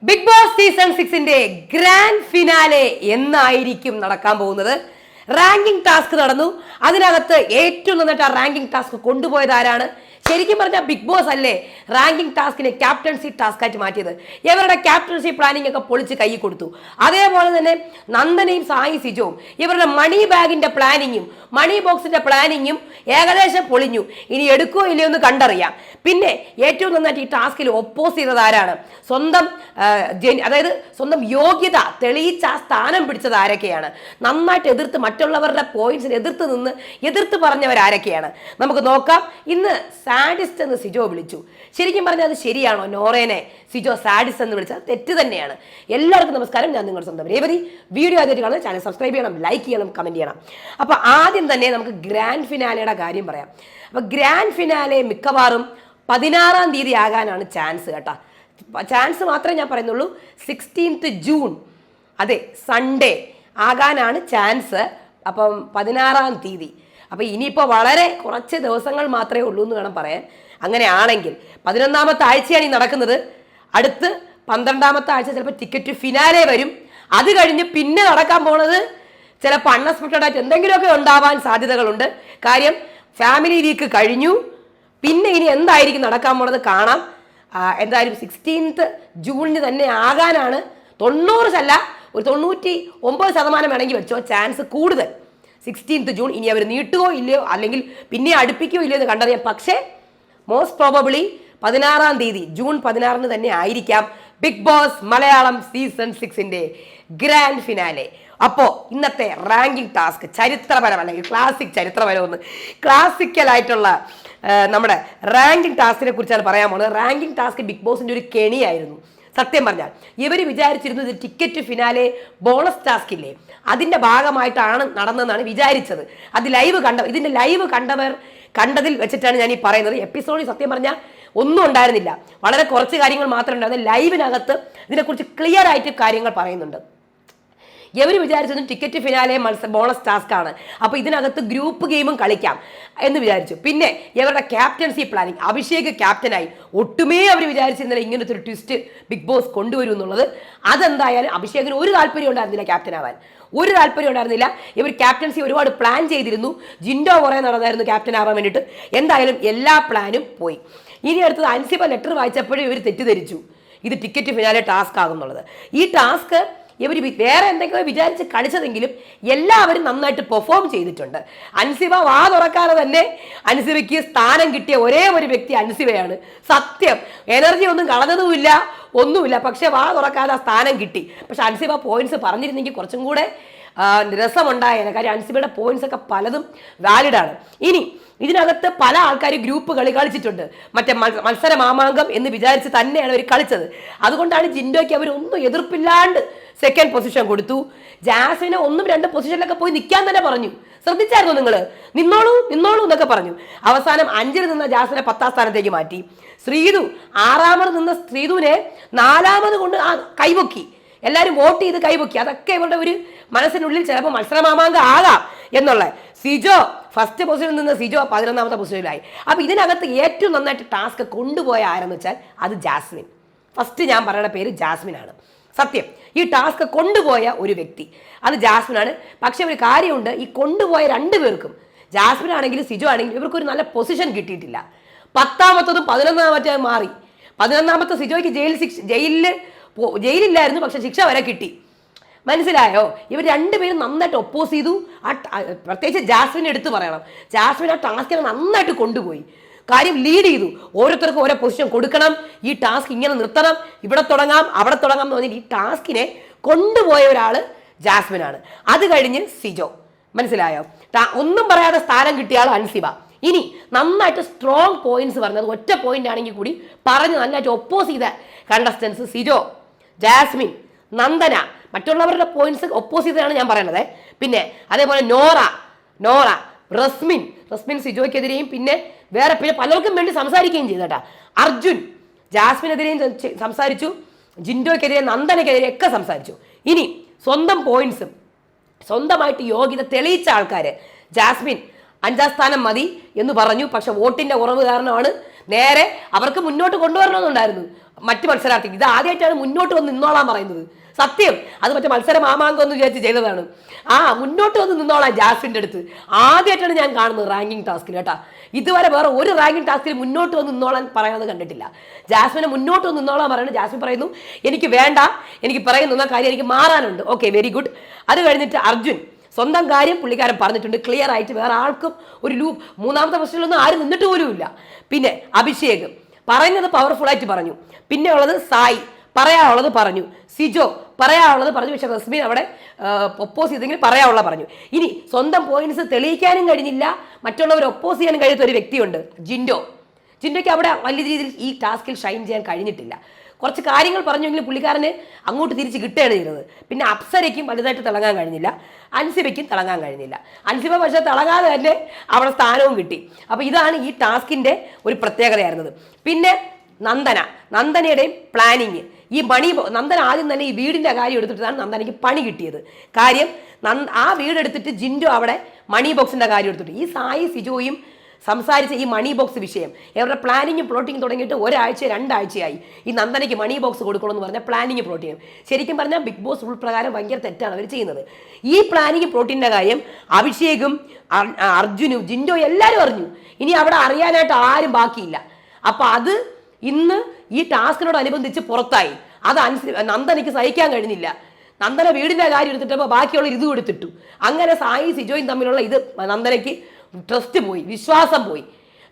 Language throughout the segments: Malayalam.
ബിഗ് ബോസ് സീസൺ 6ന്റെ ഗ്രാൻഡ് ഫിനാലെ എന്നായിരിക്കും നടക്കാൻ പോകുന്നത്. റാങ്കിംഗ് ടാസ്ക് നടന്നു. അതിനകത്ത് ഏറ്റവും നന്നായിട്ട് ആ റാങ്കിംഗ് ടാസ്ക് കൊണ്ടുപോയത് ആരാണ്? ശരിക്കും പറഞ്ഞാൽ ബിഗ് ബോസ് അല്ലേ റാങ്കിംഗ് ടാസ്കിനെ ക്യാപ്റ്റൻസി ടാസ്ക് ആയിട്ട് മാറ്റിയത്. ഇവരുടെ ക്യാപ്റ്റൻസി പ്ലാനിംഗ് ഒക്കെ പൊളിച്ച് കൈ കൊടുത്തു. അതേപോലെ തന്നെ നന്ദനയും സായി സിജോവും ഇവരുടെ മണി ബാഗിന്റെ പ്ലാനിങ്ങും മണി ബോക്സിന്റെ പ്ലാനിങ്ങും ഏകദേശം പൊളിഞ്ഞു. ഇനി എടുക്കുമോ ഇല്ലയോ എന്ന് കണ്ടറിയാം. പിന്നെ ഏറ്റവും നന്നായിട്ട് ഈ ടാസ്കിൽ ഒപ്പോസ് ചെയ്തത് ആരാണ്? സ്വന്തം യോഗ്യത തെളിയിച്ച ആ സ്ഥാനം പിടിച്ചത് ആരൊക്കെയാണ്? നന്നായിട്ട് എതിർത്ത് മറ്റുള്ളവരുടെ പോയിന്റ്സിന് എതിർത്ത് പറഞ്ഞവർ ആരൊക്കെയാണ്? നമുക്ക് നോക്കാം. ഇന്ന് സാഡിസ്റ്റ് എന്ന് സിജോ വിളിച്ചു. ശരിക്കും പറഞ്ഞാൽ അത് ശരിയാണോ? നോറേനെ സിജോ സാഡിസ്റ്റ് എന്ന് വിളിച്ചാൽ തെറ്റ് തന്നെയാണ്. എല്ലാവർക്കും നമസ്കാരം, ഞാൻ നിങ്ങളുടെ സ്വന്തം രേവതി. വീഡിയോ ആദ്യമായിട്ട് കാണുന്നത് ചാനൽ സബ്സ്ക്രൈബ് ചെയ്യണം, ലൈക്ക് ചെയ്യണം, കമന്റ് ചെയ്യണം. അപ്പോൾ ആദ്യം തന്നെ നമുക്ക് ഗ്രാൻഡ് ഫിനാലയുടെ കാര്യം പറയാം. അപ്പോൾ ഗ്രാൻഡ് ഫിനാലെ മിക്കവാറും 16-ാം തീയതി ആകാനാണ് ചാൻസ് കേട്ടോ. ചാൻസ് മാത്രമേ ഞാൻ പറയുന്നുള്ളൂ. 16th ജൂൺ, അതെ സൺഡേ ആകാനാണ് ചാൻസ്. അപ്പം 16-ാം തീയതി. അപ്പോൾ ഇനിയിപ്പോൾ വളരെ കുറച്ച് ദിവസങ്ങൾ മാത്രമേ ഉള്ളൂ എന്ന് വേണം പറയാൻ. അങ്ങനെയാണെങ്കിൽ 11-ാമത്തെ ആഴ്ചയാണ് ഈ നടക്കുന്നത്. അടുത്ത് 12-ാമത്തെ ആഴ്ച ചിലപ്പോൾ ടിക്കറ്റ് ഫിനാലെ വരും. അത് കഴിഞ്ഞ് പിന്നെ നടക്കാൻ പോണത് ചിലപ്പോൾ അൺഎക്സ്പെക്റ്റഡ് ആയിട്ട് എന്തെങ്കിലുമൊക്കെ ഉണ്ടാവാൻ സാധ്യതകളുണ്ട്. കാര്യം ഫാമിലി വീക്ക് കഴിഞ്ഞു. പിന്നെ ഇനി എന്തായിരിക്കും നടക്കാൻ പോണത് കാണാം. എന്തായാലും 16th ജൂണിന് തന്നെ ആകാനാണ് 90% ഒരു 99% വേണമെങ്കിൽ വെച്ചോ ചാൻസ് കൂടുതൽ. 16th June. ഇനി അവർ നീട്ടുകയോ ഇല്ലയോ അല്ലെങ്കിൽ പിന്നെ അടുപ്പിക്കുകയോ ഇല്ലയോ എന്ന് കണ്ടറിയാം. പക്ഷേ മോസ്റ്റ് പ്രോബബിളി 16-ാം തീയതി ജൂൺ 16-ന് തന്നെ ആയിരിക്കാം ബിഗ് ബോസ് മലയാളം സീസൺ 6ന്റെ ഗ്രാൻഡ് ഫിനാലെ. അപ്പോൾ ഇന്നത്തെ റാങ്കിങ് ടാസ്ക് ചരിത്രപരം അല്ലെങ്കിൽ ക്ലാസിക്കലായിട്ടുള്ള നമ്മുടെ റാങ്കിങ് ടാസ്കിനെ കുറിച്ചാണ് പറയാൻ പോകുന്നത്. റാങ്കിങ് ടാസ്ക് ബിഗ് ബോസിന്റെ ഒരു കെണിയായിരുന്നു. സത്യം പറഞ്ഞാൽ ഇവർ വിചാരിച്ചിരുന്നത് ടിക്കറ്റ് ഫിനാലെ ബോണസ് ടാസ്ക് ഇല്ലേ അതിന്റെ ഭാഗമായിട്ടാണ് നടന്നതെന്നാണ് വിചാരിച്ചത്. ഇതിന്റെ ലൈവ് കണ്ടതിൽ വെച്ചിട്ടാണ് ഞാൻ ഈ പറയുന്നത്. എപ്പിസോഡിൽ സത്യം പറഞ്ഞാൽ ഒന്നും ഉണ്ടായിരുന്നില്ല, വളരെ കുറച്ച് കാര്യങ്ങൾ മാത്രമേ ഉണ്ടായിരുന്നു. ലൈവിനകത്ത് ഇതിനെക്കുറിച്ച് ക്ലിയർ ആയിട്ട് കാര്യങ്ങൾ പറയുന്നുണ്ട്. ഇവർ വിചാരിച്ചത് ടിക്കറ്റ് ഫിനാലെ ബോണസ് ടാസ്ക് ആണ്, അപ്പോൾ ഇതിനകത്ത് ഗ്രൂപ്പ് ഗെയിമും കളിക്കാം എന്ന് വിചാരിച്ചു. പിന്നെ ഇവരുടെ ക്യാപ്റ്റൻസി പ്ലാനിങ്, അഭിഷേക് ക്യാപ്റ്റനായി. ഒട്ടുമേ അവർ വിചാരിച്ചിരുന്നില്ല ഇങ്ങനത്തെ ഒരു ട്വിസ്റ്റ് ബിഗ് ബോസ് കൊണ്ടുവരും എന്നുള്ളത്. അതെന്തായാലും അഭിഷേകിന് ഒരു താല്പര്യം ഉണ്ടായിരുന്നില്ല ക്യാപ്റ്റൻ ആവാൻ, ഒരു താല്പര്യം ഉണ്ടായിരുന്നില്ല. ഇവർ ക്യാപ്റ്റൻസി ഒരുപാട് പ്ലാൻ ചെയ്തിരുന്നു. ജിൻഡോ കുറേ നടന്നായിരുന്നു ക്യാപ്റ്റൻ ആവാൻ വേണ്ടിയിട്ട്. എന്തായാലും എല്ലാ പ്ലാനും പോയി. ഇനി അടുത്തത് അൻസിബ ലെറ്റർ വായിച്ചപ്പോഴും ഇവർ തെറ്റിദ്ധരിച്ചു ഇത് ടിക്കറ്റ് ഫിനാലെ ടാസ്ക് ആകുന്നുള്ളത്. ഈ ടാസ്ക് ഇവർ വേറെ എന്തെങ്കിലും വിചാരിച്ച് കളിച്ചതെങ്കിലും എല്ലാവരും നന്നായിട്ട് പെർഫോം ചെയ്തിട്ടുണ്ട്. അൻസിബ വാ തുറക്കാതെ തന്നെ അൻസിബയ്ക്ക് സ്ഥാനം കിട്ടിയ ഒരേ ഒരു വ്യക്തി അൻസിബയാണ്. സത്യം, എനർജി ഒന്നും കളഞ്ഞതുമില്ല, ഒന്നുമില്ല. പക്ഷെ വാ തുറക്കാതെ ആ സ്ഥാനം കിട്ടി. പക്ഷെ അൻസിബ പോയിന്റ്സ് പറഞ്ഞിരുന്നെങ്കിൽ കുറച്ചും കൂടെ രസമുണ്ടായേനെ. കാര്യം അൻസിബയുടെ പോയിന്റ്സ് ഒക്കെ പലതും വാലിഡാണ്. ഇനി ഇതിനകത്ത് പല ആൾക്കാർ ഗ്രൂപ്പ് കളിച്ചിട്ടുണ്ട്. മറ്റേ മത്സര മാമാങ്കം എന്ന് വിചാരിച്ച് തന്നെയാണ് അവർ കളിച്ചത്. അതുകൊണ്ടാണ് ജിൻഡോയ്ക്ക് അവർ ഒന്നും എതിർപ്പില്ലാണ്ട് സെക്കൻഡ് പൊസിഷൻ കൊടുത്തു. ജാസ്മിനെ 1-2 പൊസിഷനിലൊക്കെ പോയി നിൽക്കാൻ തന്നെ പറഞ്ഞു. ശ്രദ്ധിച്ചായിരുന്നു നിങ്ങൾ? നിന്നോളൂ എന്നൊക്കെ പറഞ്ഞു. അവസാനം 5-ൽ നിന്ന ജാസ്മിനെ 10-ാം സ്ഥാനത്തേക്ക് മാറ്റി. ശ്രീതു 6-ാമത് നിന്ന ശ്രീതുവിനെ 4-ാമത് കൊണ്ട് കൈപൊക്കി. എല്ലാവരും വോട്ട് ചെയ്ത് കൈപൊക്കി. അതൊക്കെ ഇവരുടെ ഒരു മനസ്സിനുള്ളിൽ ചിലപ്പോൾ മത്സരമാമാങ്കം ആകാം എന്നുള്ള. സിജോ ഫസ്റ്റ് പൊസിഷനിൽ നിന്ന് സിജോ 11-ാമത്തെ പൊസിഷനിലായി. അപ്പോൾ ഇതിനകത്ത് ഏറ്റവും നന്നായിട്ട് ടാസ്ക് കൊണ്ടുപോയ ആരെന്ന് വെച്ചാൽ അത് ജാസ്മിൻ. ഫസ്റ്റ് ഞാൻ പറയുന്ന പേര് ജാസ്മിനാണ്. സത്യം, ഈ ടാസ്ക് കൊണ്ടുപോയ ഒരു വ്യക്തി അത് ജാസ്മിനാണ്. പക്ഷെ ഒരു കാര്യമുണ്ട്, ഈ കൊണ്ടുപോയ 2 പേർക്കും, ജാസ്മിൻ ആണെങ്കിലും സിജോ ആണെങ്കിലും ഇവർക്കൊരു നല്ല പൊസിഷൻ കിട്ടിയിട്ടില്ല. 10-ാമത്തതും 11-ാമത്തെ മാറി. 11-ാമത്തെ സിജോയ്ക്ക് ജയിലില്ലായിരുന്നു, പക്ഷെ ശിക്ഷ വരെ കിട്ടി. മനസ്സിലായോ? ഇവർ 2 പേരും നന്നായിട്ട് ഒപ്പോസ് ചെയ്തു. പ്രത്യേകിച്ച് ജാസ്മിനെ എടുത്ത് പറയണം. ജാസ്മിൻ ആ ടാസ്കിനെ നന്നായിട്ട് കൊണ്ടുപോയി. കാര്യം ലീഡ് ചെയ്തു. ഓരോരുത്തർക്കും ഓരോ പൊസിഷൻ കൊടുക്കണം, ഈ ടാസ്ക് ഇങ്ങനെ നിർത്തണം, ഇവിടെ തുടങ്ങാം അവിടെ തുടങ്ങാം എന്ന് പറഞ്ഞിട്ട് ഈ ടാസ്കിനെ കൊണ്ടുപോയ ഒരാൾ ജാസ്മിനാണ്. അത് കഴിഞ്ഞ് സിജോ. മനസ്സിലായോ? ഒന്നും പറയാതെ സ്ഥാനം കിട്ടിയ ആൾ അൻസിബ. ഇനി നന്നായിട്ട് സ്ട്രോങ് പോയിന്റ്സ് പറഞ്ഞത് ഒറ്റ പോയിന്റ് ആണെങ്കിൽ കൂടി പറഞ്ഞ് നന്നായിട്ട് ഒപ്പോസ് ചെയ്ത കണ്ടസ്റ്റൻസ് സിജോ, ജാസ്മിൻ, നന്ദന. മറ്റുള്ളവരുടെ പോയിന്റ്സ് ഒപ്പോസ് ചെയ്തതാണ് ഞാൻ പറയുന്നത്. പിന്നെ അതേപോലെ നോറ, റസ്മിൻ സിജോയ്ക്കെതിരെയും പിന്നെ പലർക്കും വേണ്ടി സംസാരിക്കുകയും ചെയ്തു കേട്ടാ. അർജുൻ ജാസ്മിനെതിരെയും സംസാരിച്ചു, ജിൻഡോയ്ക്കെതിരെ നന്ദനയ്ക്കെതിരെ ഒക്കെ സംസാരിച്ചു. ഇനി സ്വന്തം പോയിന്റ്സും സ്വന്തമായിട്ട് യോഗ്യത തെളിയിച്ച ആൾക്കാർ ജാസ്മിൻ, 5ാം സ്ഥാനം മതി എന്ന് പറഞ്ഞു. പക്ഷെ വോട്ടിന്റെ കുറവ് കാരണമാണ് നേരെ അവർക്ക് മുന്നോട്ട് കൊണ്ടുവരണമെന്നുണ്ടായിരുന്നു മറ്റു മത്സരാർത്ഥികൾ. ഇത് ആദ്യമായിട്ടാണ് മുന്നോട്ട് വന്ന് നിന്നോളാൻ പറയുന്നത്. സത്യം, അത് മറ്റേ മത്സര മാമാങ്കം എന്ന് വിചാരിച്ച് ചെയ്തതാണ്. മുന്നോട്ട് വന്ന് നിന്നോളാം ജാസ്മിൻ്റെ അടുത്ത് ആദ്യമായിട്ടാണ് ഞാൻ കാണുന്നത് റാങ്കിങ് ടാസ്കിൽ കേട്ടാ. ഇതുവരെ വേറെ ഒരു റാങ്കിങ് ടാസ്കിൽ മുന്നോട്ട് വന്ന് നിന്നോളാൻ പറയാതെ കണ്ടിട്ടില്ല. ജാസ്മിനെ മുന്നോട്ട് വന്ന് നിന്നോളാൻ പറയുന്നത്. ജാസ്മിൻ പറയുന്നു എനിക്ക് വേണ്ട, എനിക്ക് പറയുന്ന കാര്യം എനിക്ക് മാറാനുണ്ട്. Okay, very good. അത് കഴിഞ്ഞിട്ട് അർജുൻ സ്വന്തം കാര്യം പുള്ളിക്കാരൻ പറഞ്ഞിട്ടുണ്ട് ക്ലിയർ ആയിട്ട്. വേറെ ആൾക്കും ഒരു ലൂപ്പ് 3ാമത്തെ പ്രശ്നത്തിലൊന്നും ആരും നിന്നിട്ട് പോലും ഇല്ല. പിന്നെ അഭിഷേക് പറയുന്നത് പവർഫുൾ ആയിട്ട് പറഞ്ഞു. പിന്നെ ഉള്ളത് സായി പറയാനുള്ളത് പറഞ്ഞു. സിജോ പറയാനുള്ളത് പറഞ്ഞു. പക്ഷെ റസ്മിൻ അവിടെ ഒപ്പോസ് ചെയ്തെങ്കിൽ പറയാനുള്ള പറഞ്ഞു. ഇനി സ്വന്തം പോയിന്റ്സ് തെളിയിക്കാനും കഴിഞ്ഞില്ല, മറ്റുള്ളവർ ഒപ്പോസ് ചെയ്യാനും കഴിയാത്ത ഒരു വ്യക്തിയുണ്ട്, ജിൻഡോയ്ക്ക് അവിടെ വലിയ രീതിയിൽ ഈ ടാസ്കിൽ ഷൈൻ ചെയ്യാൻ കഴിഞ്ഞിട്ടില്ല. കുറച്ച് കാര്യങ്ങൾ പറഞ്ഞെങ്കിലും പുള്ളിക്കാരന് അങ്ങോട്ട് തിരിച്ച് കിട്ടുകയാണ് ചെയ്തത്. പിന്നെ അപ്സരയ്ക്കും വലുതായിട്ട് തിളങ്ങാൻ കഴിഞ്ഞില്ല, അൻസിബയ്ക്കും തിളങ്ങാൻ കഴിഞ്ഞില്ല. അൻസിബ പക്ഷേ തിളങ്ങാതെ തന്നെ അവിടെ സ്ഥാനവും കിട്ടി. അപ്പോൾ ഇതാണ് ഈ ടാസ്കിൻ്റെ ഒരു പ്രത്യേകതയായിരുന്നത്. പിന്നെ നന്ദനയുടെയും പ്ലാനിങ്, ഈ നന്ദന ആദ്യം തന്നെ ഈ വീടിൻ്റെ കാര്യം എടുത്തിട്ടാണ് നന്ദനയ്ക്ക് പണി കിട്ടിയത്. കാര്യം ആ വീടെടുത്തിട്ട് ജിൻഡോ അവിടെ മണി ബോക്സിൻ്റെ കാര്യം എടുത്തിട്ട് ഈ സായി സിജോയും സംസാരിച്ച ഈ മണി ബോക്സ് വിഷയം ഇവരുടെ പ്ലാനിങ്ങും പ്ലോട്ടിങ് തുടങ്ങിയിട്ട് 1-2 ആഴ്ചയായി. ഈ നന്ദനയ്ക്ക് മണി ബോക്സ് കൊടുക്കണമെന്ന് പറഞ്ഞാൽ പ്ലാനിങ് പ്ലോട്ടിങ് ശരിക്കും പറഞ്ഞാൽ ബിഗ് ബോസ് റൂൾ പ്രകാരം ഭയങ്കര തെറ്റാണ് അവർ ചെയ്യുന്നത്. ഈ പ്ലാനിങ് പ്ലോട്ടിൻ്റെ കാര്യം അഭിഷേകും അർജുനും ജിൻഡോ എല്ലാവരും അറിഞ്ഞു. ഇനി അവിടെ അറിയാനായിട്ട് ആരും ബാക്കിയില്ല. അപ്പോൾ അത് ഇന്ന് ഈ ടാസ്കിനോടനുബന്ധിച്ച് പുറത്തായി. അത് നന്ദനയ്ക്ക് സഹിക്കാൻ കഴിഞ്ഞില്ല. നന്ദന വീടിൻ്റെ കാര്യം എടുത്തിട്ടപ്പോൾ ബാക്കിയുള്ള ഇത് എടുത്തിട്ടു. അങ്ങനെ സായി സിജോയും തമ്മിലുള്ള ഇത് നന്ദനയ്ക്ക് ട്രസ്റ്റ് പോയി, വിശ്വാസം പോയി.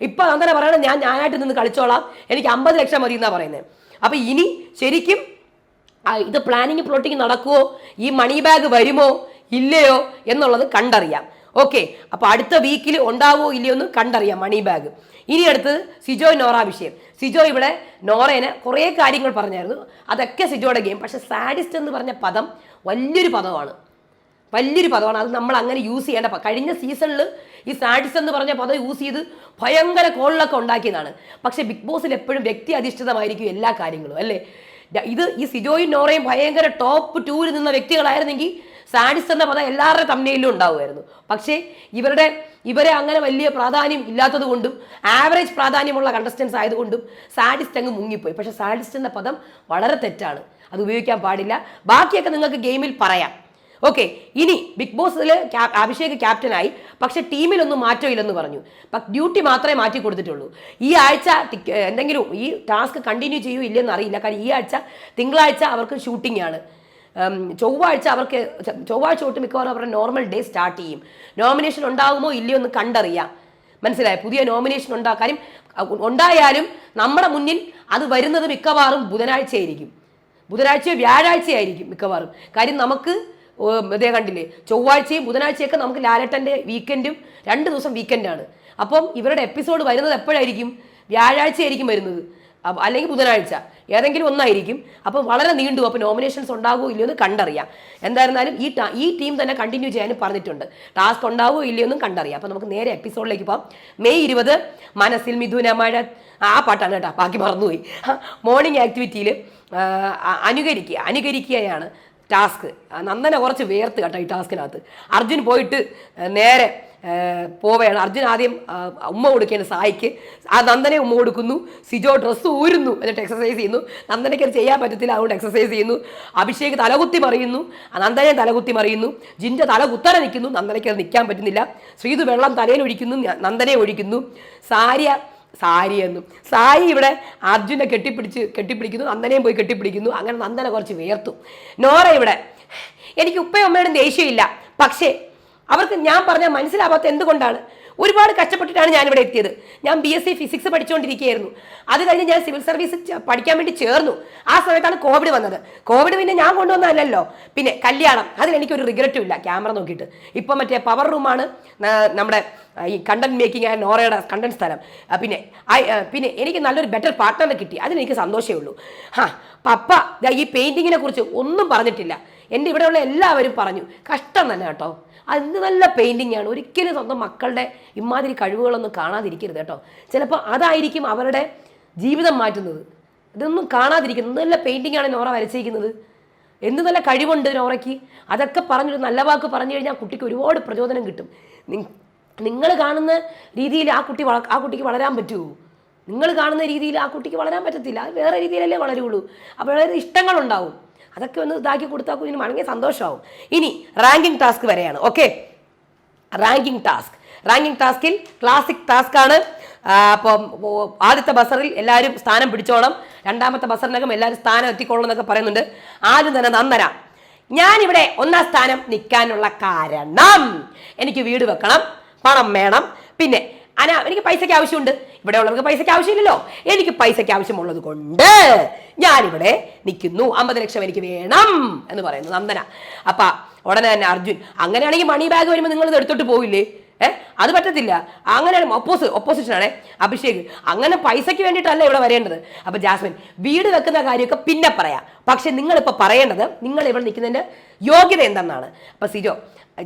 ഇപ്പം നന്ദന പറയണത് ഞാനായിട്ട് നിന്ന് കളിച്ചോളാം, എനിക്ക് 50 ലക്ഷം മതി എന്നാണ് പറയുന്നത്. അപ്പം ഇനി ശരിക്കും ഇത് പ്ലാനിങ് പ്ലോട്ടിങ് നടക്കുമോ, ഈ മണി ബാഗ് വരുമോ ഇല്ലയോ എന്നുള്ളത് കണ്ടറിയാം. ഓക്കെ, അപ്പോൾ അടുത്ത വീക്കിൽ ഉണ്ടാവുമോ ഇല്ലയോ എന്ന് കണ്ടറിയാം മണി ബാഗ്. ഇനി അടുത്തത് സിജോ നോറ വിഷയം. സിജോ ഇവിടെ നോറേനെ കുറേ കാര്യങ്ങൾ പറഞ്ഞായിരുന്നു, അതൊക്കെ സിജോയുടെ ഗെയിം. പക്ഷെ സാഡിസ്റ്റ് എന്ന് പറഞ്ഞ പദം വലിയൊരു പദമാണ്. അത് നമ്മൾ അങ്ങനെ യൂസ് ചെയ്യേണ്ട. കഴിഞ്ഞ സീസണിൽ ഈ സാഡിസ്റ്റ് എന്ന് പറഞ്ഞ പദം യൂസ് ചെയ്ത് ഭയങ്കര കോളിലൊക്കെ ഉണ്ടാക്കിയതാണ്. പക്ഷേ ബിഗ് ബോസിൽ എപ്പോഴും വ്യക്തി അധിഷ്ഠിതമായിരിക്കും എല്ലാ കാര്യങ്ങളും, അല്ലേ? ഈ സിജോയും നോറയും ഭയങ്കര ടോപ്പ് 2-ൽ നിന്ന വ്യക്തികളായിരുന്നെങ്കിൽ സാഡിസ്റ്റ് എന്ന പദം എല്ലാവരുടെ തമ്മിലും ഉണ്ടാവുമായിരുന്നു. പക്ഷേ ഇവരെ അങ്ങനെ വലിയ പ്രാധാന്യം ഇല്ലാത്തത് കൊണ്ടും ആവറേജ് പ്രാധാന്യമുള്ള കണ്ടസ്റ്റൻസ് ആയതുകൊണ്ടും സാഡിസ്റ്റ് അങ്ങ് മുങ്ങിപ്പോയി. പക്ഷേ സാഡിസ്റ്റ് എന്ന പദം വളരെ തെറ്റാണ്, അത് ഉപയോഗിക്കാൻ പാടില്ല. ബാക്കിയൊക്കെ നിങ്ങൾക്ക് ഗെയിമിൽ പറയാം. ഓക്കെ, ഇനി ബിഗ് ബോസിൽ അഭിഷേക് ക്യാപ്റ്റനായി, പക്ഷെ ടീമിലൊന്നും മാറ്റമില്ലെന്ന് പറഞ്ഞു. ഡ്യൂട്ടി മാത്രമേ മാറ്റി കൊടുത്തിട്ടുള്ളൂ. ഈ ആഴ്ച എന്തെങ്കിലും ഈ ടാസ്ക് കണ്ടിന്യൂ ചെയ്യൂ ഇല്ലെന്ന് അറിയില്ല. കാരണം ഈ ആഴ്ച തിങ്കളാഴ്ച അവർക്ക് ഷൂട്ടിംഗ് ആണ്. ചൊവ്വാഴ്ച തൊട്ട് മിക്കവാറും അവരുടെ നോർമൽ ഡേ സ്റ്റാർട്ട് ചെയ്യും. നോമിനേഷൻ ഉണ്ടാകുമോ ഇല്ലയോ എന്ന് കണ്ടറിയാം. മനസ്സിലായി? പുതിയ നോമിനേഷൻ കാര്യം ഉണ്ടായാലും നമ്മുടെ മുന്നിൽ അത് വരുന്നത് മിക്കവാറും ബുധനാഴ്ചയായിരിക്കും, വ്യാഴാഴ്ചയായിരിക്കും മിക്കവാറും. കാര്യം നമുക്ക് ഇതേ കണ്ടില്ലേ, ചൊവ്വാഴ്ചയും ബുധനാഴ്ചയൊക്കെ നമുക്ക് ലാലേട്ടൻ്റെ വീക്കെൻഡും 2 ദിവസം വീക്കെൻഡാണ്. അപ്പം ഇവരുടെ എപ്പിസോഡ് വരുന്നത് എപ്പോഴായിരിക്കും? വ്യാഴാഴ്ചയായിരിക്കും വരുന്നത്, അല്ലെങ്കിൽ ബുധനാഴ്ച, ഏതെങ്കിലും ഒന്നായിരിക്കും. അപ്പോൾ വളരെ നീണ്ടു. അപ്പോൾ നോമിനേഷൻസ് ഉണ്ടാകുമോ ഇല്ലയോ എന്ന് കണ്ടറിയാം. എന്തായിരുന്നാലും ഈ ടീം തന്നെ കണ്ടിന്യൂ ചെയ്യാനും പറഞ്ഞിട്ടുണ്ട്. ടാസ്ക് ഉണ്ടാവുമോ ഇല്ലയോ എന്നും കണ്ടറിയാം. അപ്പോൾ നമുക്ക് നേരെ എപ്പിസോഡിലേക്ക് പോകാം. മെയ് 20 മനസ്സിൽ മിഥുന മഴ, ആ പാട്ടാണ് കേട്ടോ, ബാക്കി മറന്നുപോയി. മോർണിംഗ് ആക്ടിവിറ്റിയിൽ അനുകരിക്കുകയാണ് ടാസ്ക്. നന്ദന കുറച്ച് വേർത്ത് കേട്ടോ ഈ ടാസ്കിനകത്ത്. അർജുൻ പോയിട്ട് നേരെ പോവുകയാണ്. അർജുൻ ആദ്യം ഉമ്മ കൊടുക്കുകയാണ് സായിക്ക്. ആ നന്ദനെ ഉമ്മ കൊടുക്കുന്നു. സിജോ ഡ്രസ്സ് ഊരുന്നു, എന്നിട്ട് എക്സസൈസ് ചെയ്യുന്നു. നന്ദനയ്ക്ക് അത് ചെയ്യാൻ പറ്റത്തില്ല, അതുകൊണ്ട് എക്സസൈസ് ചെയ്യുന്നു. അഭിഷേക് തലകുത്തി മറിയുന്നു, നന്ദനെ തലകുത്തി മറിയുന്നു. ജിൻ്റെ തല കുത്തനെ നിൽക്കുന്നു, നന്ദനയ്ക്ക് അത് നിൽക്കാൻ പറ്റുന്നില്ല. ശ്രീതു വെള്ളം തലയിൽ ഒഴിക്കുന്നു, നന്ദനെ ഒഴിക്കുന്നു. സായി ഇവിടെ അർജുനെ കെട്ടിപ്പിടിക്കുന്നു, നന്ദനയും പോയി കെട്ടിപ്പിടിക്കുന്നു. അങ്ങനെ നന്ദന കുറച്ച് വേർത്തു. നോറ ഇവിടെ എനിക്ക് ഉപ്പയും അമ്മയുടെ ദേഷ്യമില്ല, പക്ഷേ അവർക്ക് ഞാൻ പറഞ്ഞാൽ മനസ്സിലാവാത്ത എന്തുകൊണ്ടാണ്? ഒരുപാട് കഷ്ടപ്പെട്ടിട്ടാണ് ഞാനിവിടെ എത്തിയത്. ഞാൻ BSc ഫിസിക്സ് പഠിച്ചുകൊണ്ടിരിക്കുകയായിരുന്നു. അത് കഴിഞ്ഞ് ഞാൻ സിവിൽ സർവീസ് പഠിക്കാൻ വേണ്ടി ചേർന്നു. ആ സമയത്താണ് കോവിഡ് വന്നത്. കോവിഡ് പിന്നെ ഞാൻ കൊണ്ടുവന്നതല്ലല്ലോ. പിന്നെ കല്യാണം, അതിലെനിക്കൊരു റിഗ്രറ്റും ഇല്ല. ക്യാമറ നോക്കിയിട്ട് ഇപ്പം മറ്റേ പവർ റൂമാണ് നമ്മുടെ ഈ കണ്ടന്റ് മേക്കിംഗ് ആയ നോറയുടെ കണ്ടന്റ് സ്ഥലം. പിന്നെ എനിക്ക് നല്ലൊരു ബെറ്റർ പാർട്ട്ണറെ കിട്ടി, അതിനെനിക്ക് സന്തോഷമേ ഉള്ളൂ. പപ്പ ഈ പെയിൻറ്റിങ്ങിനെ കുറിച്ച് ഒന്നും പറഞ്ഞിട്ടില്ല. എൻ്റെ ഇവിടെയുള്ള എല്ലാവരും പറഞ്ഞു കഷ്ടം തന്നെ കേട്ടോ, അത് നല്ല പെയിൻറ്റിംഗ് ആണ്. ഒരിക്കലും സ്വന്തം മക്കളുടെ ഇമാതിരി കഴിവുകളൊന്നും കാണാതിരിക്കരുത് കേട്ടോ. ചിലപ്പോൾ അതായിരിക്കും അവരുടെ ജീവിതം മാറ്റുന്നത്. ഇതൊന്നും കാണാതിരിക്കുന്നത്. നല്ല പെയിൻറ്റിംഗ് ആണ് നോറ വരച്ചിരിക്കുന്നത്. എന്ത് നല്ല കഴിവുണ്ട് നോറയ്ക്ക്. അതൊക്കെ പറഞ്ഞൊരു നല്ല വാക്ക് പറഞ്ഞു കഴിഞ്ഞാൽ കുട്ടിക്ക് ഒരുപാട് പ്രചോദനം കിട്ടും. നിങ്ങൾ കാണുന്ന രീതിയിൽ ആ കുട്ടിക്ക് വളരാൻ പറ്റുമോ? നിങ്ങൾ കാണുന്ന രീതിയിൽ ആ കുട്ടിക്ക് വളരാൻ പറ്റത്തില്ല. അത് വേറെ രീതിയിലല്ലേ വളരുള്ളൂ. അപ്പോൾ വേറെ ഇഷ്ടങ്ങളുണ്ടാവും. അതൊക്കെ ഒന്ന് ഇതാക്കി കൊടുത്താൽ കുഞ്ഞിന് മടങ്ങിയ സന്തോഷമാവും. ഇനി റാങ്കിങ് ടാസ്ക് വരെയാണ്. ഓക്കെ, റാങ്കിങ് ടാസ്കിൽ ക്ലാസിക് ടാസ്ക് ആണ്. അപ്പം ആദ്യത്തെ ബസറിൽ എല്ലാവരും സ്ഥാനം പിടിച്ചോണം, രണ്ടാമത്തെ ബസറിനകം എല്ലാവരും സ്ഥാനം എത്തിക്കോളണം എന്നൊക്കെ പറയുന്നുണ്ട്. ആദ്യം തന്നെ നന്ദന, ഞാനിവിടെ 1-ാം സ്ഥാനം നിൽക്കാനുള്ള കാരണം എനിക്ക് വീട് വെക്കണം, പണം വേണം, പിന്നെ എനിക്ക് പൈസയ്ക്ക് ആവശ്യമുണ്ട്. ഇവിടെ ഉള്ളവർക്ക് പൈസയ്ക്ക് ആവശ്യമില്ലല്ലോ, എനിക്ക് പൈസയ്ക്ക് ആവശ്യമുള്ളത് കൊണ്ട് ഞാനിവിടെ നിൽക്കുന്നു, 50 ലക്ഷം എനിക്ക് വേണം എന്ന് പറയുന്നു നന്ദന. അപ്പൊ ഉടനെ തന്നെ അർജുൻ, അങ്ങനെയാണെങ്കിൽ മണി ബാഗ് വരുമ്പോൾ നിങ്ങൾ ഇത് എടുത്തോട്ട് പോവില്ലേ? അത് പറ്റത്തില്ല. അങ്ങനെയാണ് ഓപ്പോസിഷനാണ് അഭിഷേക്. അങ്ങനെ പൈസയ്ക്ക് വേണ്ടിയിട്ടല്ല ഇവിടെ വരേണ്ടത്. അപ്പൊ ജാസ്മിൻ, വീട് വെക്കുന്ന കാര്യമൊക്കെ പിന്നെ പറയാം, പക്ഷെ നിങ്ങളിപ്പോൾ പറയേണ്ടത് നിങ്ങൾ ഇവിടെ നിൽക്കുന്നതിന്റെ യോഗ്യത എന്തെന്നാണ്. അപ്പൊ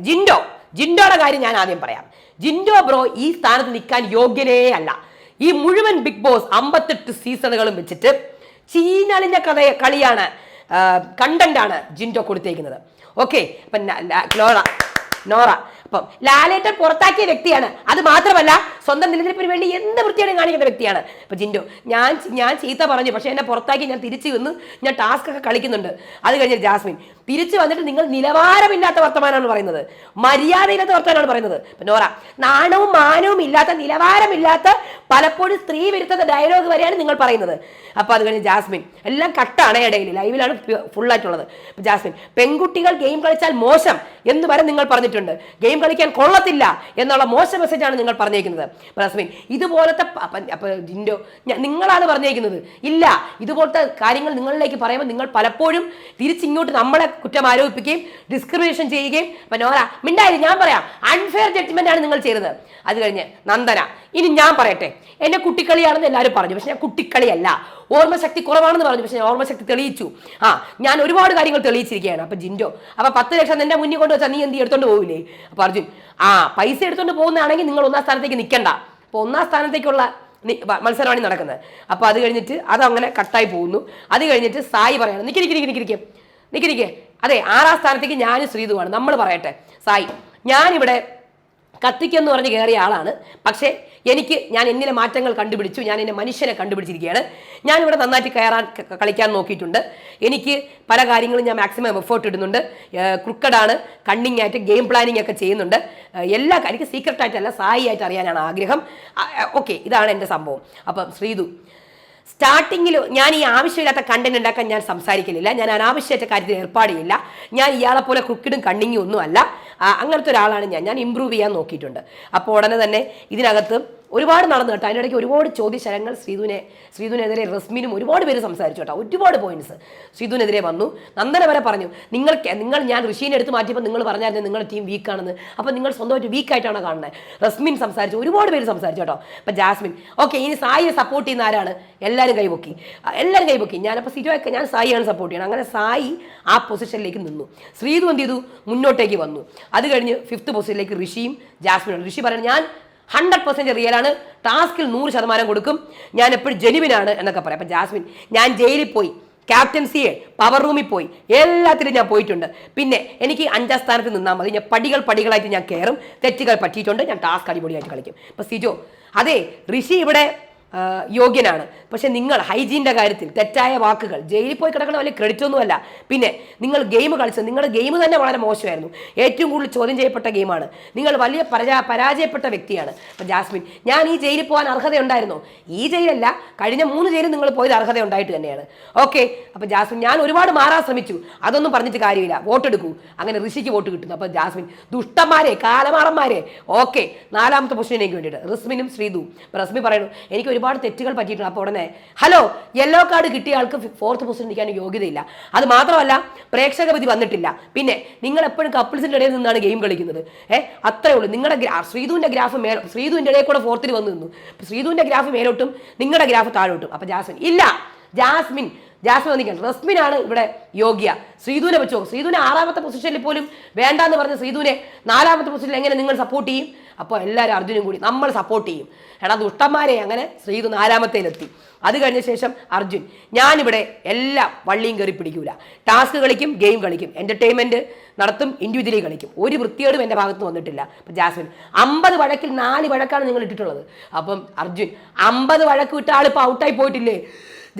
ജിൻഡോയുടെ കാര്യം ഞാൻ ആദ്യം പറയാം. ജിൻഡോ ബ്രോ ഈ സ്ഥാനത്ത് നിൽക്കാൻ യോഗ്യനേ അല്ല. ഈ മുഴുവൻ ബിഗ് ബോസ് 58 സീസണുകളും വെച്ചിട്ട് ചീഞ്ഞളിഞ്ഞ കളിയാണ്, കണ്ടന്റാണ് ജിൻഡോ കൊടുത്തേക്കുന്നത്. ഓക്കെ, അപ്പം നോറ, അപ്പം ലാലേട്ടൻ പുറത്താക്കിയ വ്യക്തിയാണ്. അത് മാത്രമല്ല സ്വന്തം നിലനിൽപ്പിന് വേണ്ടി എന്ത് വൃത്തിയാണ് കാണിക്കുന്ന വ്യക്തിയാണ്. അപ്പൊ ജിൻഡോ, ഞാൻ ചീത്ത പറഞ്ഞു, പക്ഷെ എന്നെ പുറത്താക്കി ഞാൻ തിരിച്ചു വന്ന് ഞാൻ ടാസ്ക് ഒക്കെ കളിക്കുന്നുണ്ട്. അത് കഴിഞ്ഞ് ജാസ്മിൻ തിരിച്ചു വന്നിട്ട് നിങ്ങൾ നിലവാരമില്ലാത്ത വർത്തമാനമാണ് പറയുന്നത്, മര്യാദയില്ലാത്ത വർത്തമാനമാണ് പറയുന്നത്. നോറ, നാണവും മാനവും ഇല്ലാത്ത, നിലവാരമില്ലാത്ത, പലപ്പോഴും സ്ത്രീ വിരുദ്ധ ഡയലോഗ് വരെയാണ് നിങ്ങൾ പറയുന്നത്. അപ്പൊ അത് കഴിഞ്ഞ് ജാസ്മിൻ, എല്ലാം കട്ടാണ്, ഇടയിൽ ലൈവിലാണ് ഫുള്ളായിട്ടുള്ളത്. ജാസ്മിൻ, പെൺകുട്ടികൾ ഗെയിം കളിച്ചാൽ മോശം എന്ന് വരെ നിങ്ങൾ പറഞ്ഞിട്ടുണ്ട്, ഗെയിം കളിക്കാൻ കൊള്ളത്തില്ല എന്നുള്ള മോശം മെസ്സേജാണ് നിങ്ങൾ പറഞ്ഞേക്കുന്നത്. ജാസ്മിൻ, ഇതുപോലത്തെ ജിൻഡോ, നിങ്ങളാണ് പറഞ്ഞേക്കുന്നത്. ഇല്ല, ഇതുപോലത്തെ കാര്യങ്ങൾ നിങ്ങളിലേക്ക് പറയുമ്പോൾ നിങ്ങൾ പലപ്പോഴും തിരിച്ചിങ്ങോട്ട് നമ്മളെ കുറ്റം ആരോപിക്കുകയും ഡിസ്ക്രിമിനേഷൻ ചെയ്യുകയും. അപ്പൊ നോറ, മിണ്ടായി, ഞാൻ പറയാം, അൺഫെയർ ജഡ്ജ്മെന്റ് ആണ് നിങ്ങൾ ചെയ്തത്. അത് കഴിഞ്ഞ് നന്ദന, ഇനി ഞാൻ പറയട്ടെ, എന്നെ കുട്ടിക്കളിയാണെന്ന് എല്ലാവരും പറഞ്ഞു, പക്ഷെ ഞാൻ കുട്ടിക്കളിയല്ല, ഓർമ്മശക്തി കുറവാണെന്ന് പറഞ്ഞു, പക്ഷെ ഞാൻ ഓർമ്മശക്തി തെളിയിച്ചു. ഞാൻ ഒരുപാട് കാര്യങ്ങൾ തെളിയിച്ചിരിക്കുകയാണ്. അപ്പൊ ജിൻഡോ, അപ്പൊ 10 ലക്ഷം എന്റെ മുന്നിൽ കൊണ്ട് വെച്ചാൽ നീ എന്ത് എടുത്തോണ്ട് പോവില്ലേ? അപ്പൊ അർജുൻ, പൈസ എടുത്തോണ്ട് പോകുന്നതാണെങ്കിൽ നിങ്ങൾ 1-ാം സ്ഥാനത്തേക്ക് നിൽക്കണ്ട. അപ്പൊ 1-ാം സ്ഥാനത്തേക്കുള്ള മത്സരമാണ് നടക്കുന്നത്. അപ്പൊ അത് കഴിഞ്ഞിട്ട് അതങ്ങനെ കട്ടായി പോകുന്നു. അത് കഴിഞ്ഞിട്ട് സായി പറയണം, നിൽക്കിരിക്കെ, അതെ 6-ാം സ്ഥാനത്തേക്ക് ഞാനും ശ്രീതുവാണ്. നമ്മൾ പറയട്ടെ, സായി, ഞാനിവിടെ കത്തിക്കെന്ന് പറഞ്ഞ് കയറിയ ആളാണ്, പക്ഷേ ഞാൻ എന്നിലെ മാറ്റങ്ങൾ കണ്ടുപിടിച്ചു, ഞാൻ എന്നെ മനുഷ്യനെ കണ്ടുപിടിച്ചിരിക്കുകയാണ്. ഞാനിവിടെ നന്നായിട്ട് കളിക്കാൻ നോക്കിയിട്ടുണ്ട്. എനിക്ക് പല കാര്യങ്ങളും ഞാൻ മാക്സിമം എഫേർട്ട് ഇടുന്നുണ്ട്. ക്രിക്കറ്റാണ്, കണ്ണിങ് ആയിട്ട് ഗെയിം പ്ലാനിങ് ഒക്കെ ചെയ്യുന്നുണ്ട്. എനിക്ക് സീക്രട്ടായിട്ടല്ല, സായി ആയിട്ട് അറിയാനാണ് ആഗ്രഹം. ഓക്കെ, ഇതാണ് എൻ്റെ സംഭവം. അപ്പം ശ്രീതു, സ്റ്റാർട്ടിങ്ങിൽ ഞാൻ ഈ ആവശ്യമില്ലാത്ത കണ്ടന്റ് ഉണ്ടാക്കാൻ ഞാൻ സംസാരിക്കലില്ല, ഞാൻ അനാവശ്യമായിട്ട് കാര്യത്തിൽ ഏർപ്പാടില്ല, ഞാൻ ഇയാളെ പോലെ ക്രിക്കറ്റും കണ്ണിങ്ങും ഒന്നും അല്ല, അങ്ങനത്തെ ഒരാളാണ് ഞാൻ ഇമ്പ്രൂവ് ചെയ്യാൻ നോക്കിയിട്ടുണ്ട്. അപ്പോൾ ഉടനെ തന്നെ ഇതിനകത്ത് ഒരുപാട് നടന്നു കേട്ടോ. അതിനിടയ്ക്ക് ഒരുപാട് ചോദ്യശരങ്ങൾ ശ്രീധുവിനെതിരെ റസ്മിനും ഒരുപാട് പേര് സംസാരിച്ചു കേട്ടോ. ഒരുപാട് പോയിന്റ്സ് ശ്രീധുവിനെതിരെ വന്നു. നന്ദന വരെ പറഞ്ഞു, ഞാൻ ഋഷീനെ എടുത്ത് മാറ്റിയപ്പോൾ നിങ്ങൾ പറഞ്ഞായിരുന്നു നിങ്ങളുടെ ടീം വീക്കാണെന്ന്, അപ്പോൾ നിങ്ങൾ സ്വന്തമായിട്ട് വീക്കായിട്ടാണ് കാണുന്നത്. റസ്മിൻ സംസാരിച്ചു, ഒരുപാട് പേര് സംസാരിച്ചു കേട്ടോ. അപ്പം ജാസ്മിൻ, ഓക്കെ, ഇനി സായിയെ സപ്പോർട്ട് ചെയ്യുന്ന ആരാണ്? എല്ലാവരും കൈപൊക്കി. ഞാനപ്പോൾ സിജോയൊക്കെ ഞാൻ സായിയാണ് സപ്പോർട്ട് ചെയ്യണം. അങ്ങനെ സായി ആ പൊസിഷനിലേക്ക് നിന്നു. ശ്രീധു എന്ത് ചെയ്തു? മുന്നോട്ടേക്ക് വന്നു. അത് കഴിഞ്ഞ് 5th പൊസിഷനിലേക്ക് ഋഷിയും ജാസ്മിനും. ഋഷി പറയുന്നത്, ഞാൻ 100% റിയലാണ്, ടാസ്കിൽ 100% കൊടുക്കും, ഞാൻ എപ്പോഴും ജെനുവിനാണ് എന്നൊക്കെ പറയാം. അപ്പം ജാസ്മിൻ, ഞാൻ ജയിലിൽ പോയി, ക്യാപ്റ്റൻസിയെ പവർ റൂമിൽ പോയി, എല്ലാത്തിലും ഞാൻ പോയിട്ടുണ്ട്. പിന്നെ എനിക്ക് 5-ാം സ്ഥാനത്ത് നിന്നാൽ മതി, ഞാൻ പടികളായിട്ട് ഞാൻ കയറും, തെറ്റുകൾ പറ്റിയിട്ടുണ്ട്, ഞാൻ ടാസ്ക് അടിപൊളിയായിട്ട് കളിക്കും. ഇപ്പം സിജോ, അതെ ഋഷി ഇവിടെ യോഗ്യനാണ്, പക്ഷെ നിങ്ങൾ ഹൈജീൻ്റെ കാര്യത്തിൽ തെറ്റായ വാക്കുകൾ, ജയിലിൽ പോയി കിടക്കണ വലിയ ക്രെഡിറ്റ് ഒന്നുമല്ല. പിന്നെ നിങ്ങൾ ഗെയിം കളിച്ചത്, നിങ്ങളുടെ ഗെയിം തന്നെ വളരെ മോശമായിരുന്നു, ഏറ്റവും കൂടുതൽ ചോദ്യം ചെയ്യപ്പെട്ട ഗെയിമാണ്, നിങ്ങൾ വലിയ പരാജയപ്പെട്ട വ്യക്തിയാണ്. അപ്പം ജാസ്മിൻ, ഞാൻ ഈ ജയിലിൽ പോകാൻ അർഹതയുണ്ടായിരുന്നോ? ഈ ജയിലല്ല, കഴിഞ്ഞ 3 ജയിലും നിങ്ങൾ പോയത് അർഹത ഉണ്ടായിട്ട് തന്നെയാണ്. ഓക്കെ, അപ്പം ജാസ്മിൻ, ഞാൻ ഒരുപാട് മാറാൻ ശ്രമിച്ചു, അതൊന്നും പറഞ്ഞിട്ട് കാര്യമില്ല, വോട്ടെടുക്കൂ, അങ്ങനെ ഋഷിക്ക് വോട്ട് കിട്ടുന്നു. അപ്പം ജാസ്മിൻ, ദുഷ്ടന്മാരെ, കാലമാറന്മാരെ. ഓക്കെ, 4ാമത്തെ പൊസിഷനിലേക്ക് വേണ്ടിയിട്ട് റസ്മിനും ശ്രീതു. റസ്മി പറയുന്നു, എനിക്ക് ഒരുപാട് തെറ്റുകൾ പറ്റിയിട്ടുണ്ട്. അപ്പോൾ ഉടനെ, ഹലോ, യെല്ലോ കാർഡ് കിട്ടിയ ആൾക്ക് 4th പൊസിഷൻ നിൽക്കാൻ യോഗ്യതയില്ല. അത് മാത്രമല്ല, പ്രേക്ഷക വിധി വന്നിട്ടില്ല. പിന്നെ നിങ്ങൾ എപ്പോഴും കപ്പിൾസിന്റെ ഇടയിൽ നിന്നാണ് ഗെയിം കളിക്കുന്നത്. അത്രേ ഉള്ളൂ. നിങ്ങളുടെ ശ്രീധുവിന്റെ ഗ്രാഫ് ശ്രീധുവിന്റെ ഇടയിൽ കൂടെ 4th വന്നു നിന്നു. ശ്രീധുവിന്റെ ഗ്രാഫ് മേലോട്ടും നിങ്ങളുടെ ഗ്രാഫ് താഴോട്ടും. അപ്പൊ ജാസ്മിൻ, ഇല്ല, ജാസ്മിൻ വന്നിരിക്കണം, റസ്മിനാണ് ഇവിടെ യോഗ്യ. ശ്രീധുവിനെ വെച്ചോ, ശ്രീധുവിനെ 6ാമത്തെ പൊസിഷനിൽ പോലും വേണ്ടാന്ന് പറഞ്ഞ ശ്രീധുവിനെ 4ാമത്തെ പൊസിഷനിൽ എങ്ങനെ നിങ്ങൾ സപ്പോർട്ട് ചെയ്യും? അപ്പോൾ എല്ലാവരും അർജുനും കൂടി നമ്മൾ സപ്പോർട്ട് ചെയ്യും. എടാ ദുഷ്ടന്മാരെ, അങ്ങനെ ശ്രീതു 4-മത്തേലെത്തി. അത് കഴിഞ്ഞ ശേഷം അർജുൻ, ഞാനിവിടെ എല്ലാം വള്ളിയും കയറി പിടിക്കൂല, ടാസ്ക് കളിക്കും, ഗെയിം കളിക്കും, എൻ്റർടൈൻമെൻറ്റ് നടത്തും, ഇൻഡിവിജ്വലി കളിക്കും, ഒരു വൃത്തിയോടും എൻ്റെ ഭാഗത്ത് വന്നിട്ടില്ല. അപ്പം ജാസ്മിൻ 50 വഴക്കിൽ 4 വഴക്കാണ് നിങ്ങൾ ഇട്ടിട്ടുള്ളത്. അപ്പം അർജുൻ 50 വഴക്ക് വിട്ട ആളിപ്പോൾ ഔട്ടായി പോയിട്ടില്ലേ?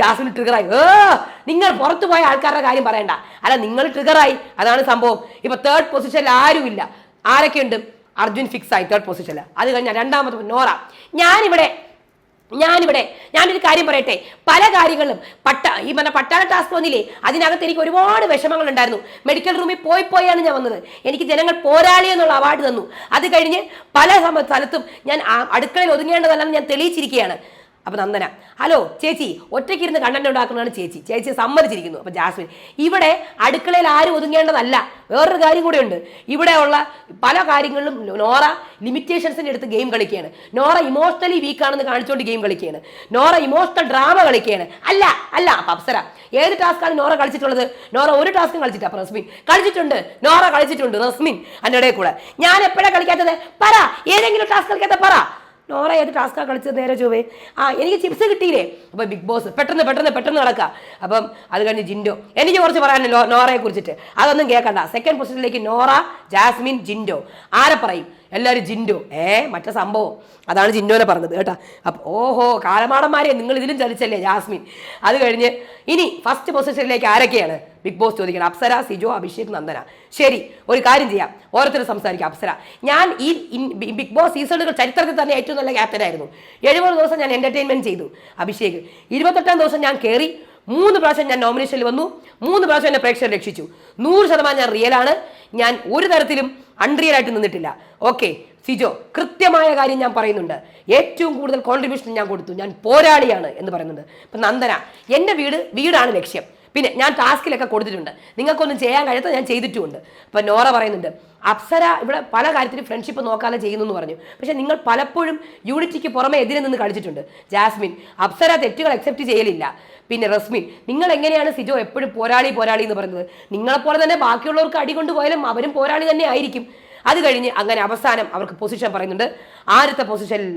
ജാസ്മിൻ ട്രിഗറായി. നിങ്ങൾ പുറത്തു പോയ ആൾക്കാരുടെ കാര്യം പറയണ്ട, അല്ല നിങ്ങൾ ട്രിഗറായി, അതാണ് സംഭവം. ഇപ്പൊ 3rd പൊസിഷനിൽ ആരുമില്ല. ആരൊക്കെയുണ്ട്? അർജുൻ ഫിക്സ് ആയി 3rd പൊസിഷനിൽ. അത് കഴിഞ്ഞാൽ 2ാമത്തെ നോറ. ഞാനൊരു കാര്യം പറയട്ടെ, പല കാര്യങ്ങളിലും പട്ടാള ടാസ്ക് വന്നില്ലേ, അതിനകത്ത് എനിക്ക് ഒരുപാട് വിഷമങ്ങൾ ഉണ്ടായിരുന്നു. മെഡിക്കൽ റൂമിൽ പോയാണ് ഞാൻ വന്നത്. എനിക്ക് ജനങ്ങൾ പോരാളി എന്നുള്ള അവാർഡ് തന്നു. അത് കഴിഞ്ഞ് പല സ്ഥലത്തും ഞാൻ അടുക്കളയിൽ ഒതുങ്ങേണ്ടതല്ലെന്ന് ഞാൻ തെളിയിച്ചിരിക്കുകയാണ്. അപ്പം നന്ദന, ഹലോ ചേച്ചി, ഒറ്റയ്ക്കിരുന്ന് കണ്ടന്റ് ഉണ്ടാക്കുന്നതാണ് ചേച്ചി സമ്മതിച്ചിരിക്കുന്നു. അപ്പം ജാസ്മിൻ, ഇവിടെ അടുക്കളയിൽ ആരും ഒതുങ്ങേണ്ടതല്ല, വേറൊരു കാര്യം കൂടെ ഉണ്ട്. ഇവിടെ ഉള്ള പല കാര്യങ്ങളിലും നോറ ലിമിറ്റേഷൻസിൻ്റെ അടുത്ത് ഗെയിം കളിക്കുകയാണ്. നോറ ഇമോഷണലി വീക്കാണെന്ന് കാണിച്ചുകൊണ്ട് ഗെയിം കളിക്കുകയാണ്. നോറ ഇമോഷണൽ ഡ്രാമ കളിക്കുകയാണ്. അല്ല അപ്പം അപ്സര, ഏത് ടാസ്ക്കാണ് നോറ കളിച്ചിട്ടുള്ളത്? നോറ ഒരു ടാസ്കും കളിച്ചിട്ട്. അപ്പം റസ്മിൻ കളിച്ചിട്ടുണ്ട്, നോറ കളിച്ചിട്ടുണ്ട്. റസ്മിൻ അതിൻ്റെ ഇടയിൽ കൂടെ, ഞാൻ എപ്പോഴാണ് കളിക്കാത്തത്? പറ, ഏതെങ്കിലും ടാസ്ക് കളിക്കാത്ത പറ. നോറ ഏത് ടാസ്ക്കാണ് കളിച്ചത്? നേരെ ചൊവ്വേ എനിക്ക് ചിപ്സ് കിട്ടിയില്ലേ? അപ്പോൾ ബിഗ് ബോസ് പെട്ടെന്ന് നടക്കുക. അപ്പം അത് കഴിഞ്ഞ് ജിൻഡോ, എനിക്ക് കുറച്ച് പറയാനല്ലോ നോറയെ കുറിച്ചിട്ട്, അതൊന്നും കേൾക്കണ്ട. 2nd പൊസിഷനിലേക്ക് നോറ, ജാസ്മിൻ, ജിൻഡോ. ആരെ പറയും? എല്ലാവരും ജിൻഡോ. മറ്റേ സംഭവം, അതാണ് ജിൻഡോനെ പറഞ്ഞത് കേട്ടാ. അപ്പം ഓഹോ കാലമാടന്മാരെ, നിങ്ങൾ ഇതിലും ചലിച്ചല്ലേ ജാസ്മിൻ. അത് കഴിഞ്ഞ് ഇനി 1st പൊസിഷനിലേക്ക് ആരൊക്കെയാണ് ബിഗ് ബോസ് ചോദിക്കണം? അപ്സര, സിജോ, അഭിഷേക്, നന്ദന. ശരി, ഒരു കാര്യം ചെയ്യാം, ഓരോരുത്തരും സംസാരിക്കാം. അപ്സര, ഞാൻ ഈ ബിഗ് ബോസ് സീസണുകൾ ചരിത്രത്തിൽ തന്നെ ഏറ്റവും നല്ല ക്യാപ്റ്റൻ ആയിരുന്നു. 70 ദിവസം ഞാൻ എൻ്റർടൈൻമെൻറ്റ് ചെയ്തു. അഭിഷേക് 28ാം ദിവസം ഞാൻ കയറി, 3 പ്രാവശ്യം ഞാൻ നോമിനേഷനിൽ വന്നു, 3 പ്രാവശ്യം എന്നെ പ്രേക്ഷകർ രക്ഷിച്ചു. 100% ഞാൻ റിയലാണ്. ഞാൻ ഒരു തരത്തിലും അൺറിയൽ ആയിട്ട് നിന്നിട്ടില്ല. ഓക്കെ സിജോ, കൃത്യമായ കാര്യം ഞാൻ പറയുന്നുണ്ട്. ഏറ്റവും കൂടുതൽ കോൺട്രിബ്യൂഷൻ ഞാൻ കൊടുത്തു, ഞാൻ പോരാളിയാണ് എന്ന് പറയുന്നുണ്ട്. ഇപ്പം നന്ദന, എൻ്റെ വീടാണ് ലക്ഷ്യം. പിന്നെ ഞാൻ ടാസ്കിലൊക്കെ കൊടുത്തിട്ടുണ്ട്, നിങ്ങൾക്കൊന്നും ചെയ്യാൻ കഴിയാത്ത ഞാൻ ചെയ്തിട്ടുമുണ്ട്. അപ്പം നോറ പറയുന്നുണ്ട്, അപ്സര ഇവിടെ പല കാര്യത്തിലും ഫ്രണ്ട്ഷിപ്പ് നോക്കാതെ ചെയ്യുന്നു എന്ന് പറഞ്ഞു. പക്ഷെ നിങ്ങൾ പലപ്പോഴും യൂണിറ്റിക്ക് പുറമെ എതിരെ നിന്ന് കളിച്ചിട്ടുണ്ട്. ജാസ്മിൻ, അപ്സര തെറ്റുകൾ അക്സെപ്റ്റ് ചെയ്യലില്ല. പിന്നെ റസ്മിൻ, നിങ്ങൾ എങ്ങനെയാണ് സിജോ എപ്പോഴും പോരാളി എന്ന് പറയുന്നത്? നിങ്ങളെപ്പോലെ തന്നെ ബാക്കിയുള്ളവർക്ക് അടി കൊണ്ടുപോയാലും അവരും പോരാളി തന്നെ ആയിരിക്കും. അത് കഴിഞ്ഞ് അങ്ങനെ അവസാനം അവർക്ക് പൊസിഷൻ പറയുന്നുണ്ട്. 1ാമത്തെ പൊസിഷനിൽ